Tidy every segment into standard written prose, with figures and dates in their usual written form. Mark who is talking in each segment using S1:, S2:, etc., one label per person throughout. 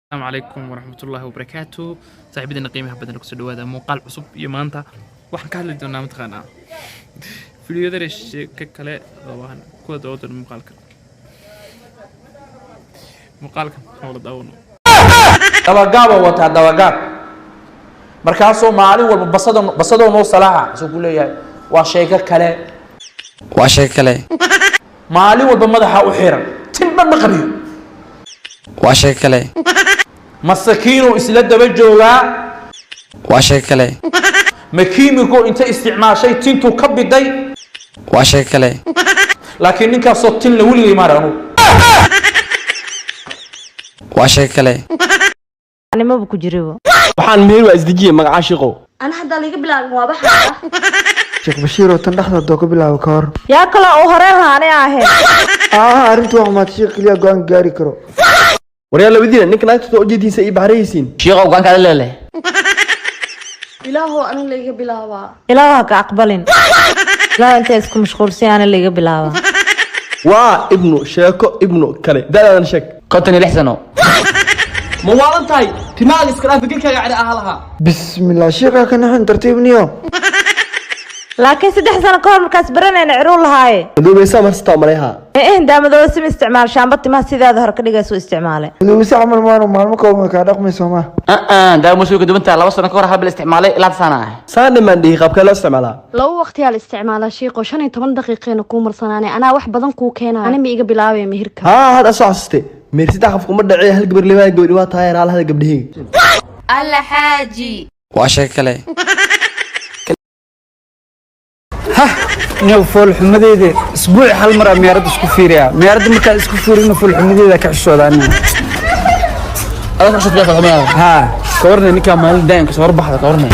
S1: السلام عليكم ورحمة الله وبركاته. صاحبتنا قيمة بدنا نكسر هذا مقال عصب يمانتا waxaan ka hadli doonaa mataqaanaa fiidiyada reeshka kale dabaan kuwa doodan muuqaalka hawla daawno
S2: dabagaab wata dabagaab markaasoo maalin walba basado noo salaaxa soo ku leeyahay waa sheeka kale maalin walba madaxa u xiran tinba ma qabiyo
S3: waa shay kale
S2: masakiino isla daba joogaa
S3: waa shay kale
S2: makiimiko inta isticmaashay tintu ka biday
S3: waa shay kale
S2: laakiin ninkaasoo tin la weligay maarano
S3: waa shay kale
S4: anima ku jiro
S5: waxaan meel waa isdijiye magaca shiqo
S6: أنا حدا اللي قبل المواضحة
S7: شيخ بشير وتندخل دو قبل وكار
S4: يا كلا oo hore lahaanay ahayn
S7: arintu wax ma sheekh liya go'aan gaari karo
S5: waryaa labadiina ninka naagta soo jeediisa ay baxraysiin
S2: shiiqo go'aan kale leeyahay
S6: إلهو أنا اللي قبل هوا
S4: ilaaha ka aqbalin la inta isku mashquulsan aan laga bilaabo
S5: waa ibnu sheeko ibnu kale daadan sheek
S2: 56 sano
S5: ma waalantahay timaaga iska dhaaf fikirkaaga cali ahalaha
S7: بسم الله شيخ كان حن ترتيبنيو
S4: laakiin 3 sano ka hor markaas baranayna ciruu lahaay
S5: duubeysa marsta maleeha
S4: daamado sim isticmaal shaamba timaha sidaada hore ka dhigayso isticmaalay
S7: inuu si amal maalmo kooban ka dhaqmayso ma
S2: daa musuuq dubanta 2 sano ka hor hab isticmaalay ilaa sana
S5: saana man dhigi qabka loo isticmaalaa
S6: لو وقت يا الاستعمال شيء قشان 8 دقيقة نكون مرسناني أنا واحد بدن كو كينا أنا ميجا بلاوي مهرك
S5: ها هذا صعصتي ميرسي دخف kuma dhacay hal gabar limaan gabadhi waa taayar hal gabdhihi
S6: الله حاجي
S3: waa shay kale
S8: نيو فول حمديده اسبوع هل مره ميرد اسكو فيريا ميرد marka isku fiirino ful xumadiida ka xishoodan
S2: aad xishooda xumada
S8: ha koorna ninka maal daan ka soo baxda koorna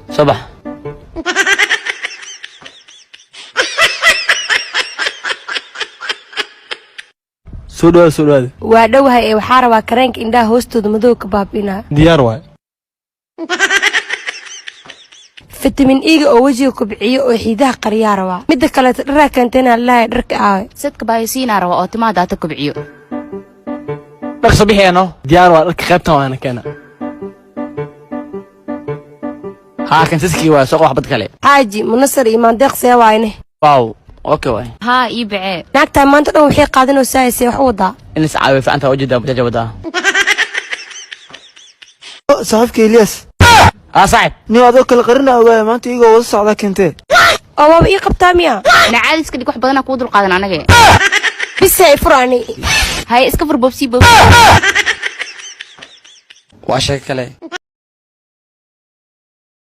S2: صباح
S5: soo dhawaad
S9: waa dhowhay ee waxa rabaa kareenka indhaha hoostooda madow ka baabina
S5: diyaar waay
S9: fitamiin E oo wajiga kobciyo oo xiidaha qariyaa rabaa midda kale dharka kanteena lahayd dharka aawe
S10: sadka baayisiina raba oo timaada ta kobciyo
S5: dhaqso bixiyano diyaar waa dharka qaybtan waana keena
S2: ها كان تسكي وسوق واحد كله
S9: xaaji munasar imaan deeq seewaayne
S2: واو اوكي واي
S10: ها ii bacee
S9: naagta maanta dhan waxay qaadanaysaa hayse wax wadaa
S2: ان سعاوي فانت وجد متجوده
S7: صاحبك الياس
S2: صعب
S7: ني ادو kala qarina ogaa maanta iyaga wada socda kentee
S9: oo waaba ii qabtaa miya
S10: na caadi iska dhig wax badan ku dul qaadan anaga
S9: bis ay furaani
S10: hay iska fur bobsi
S3: waa shay kale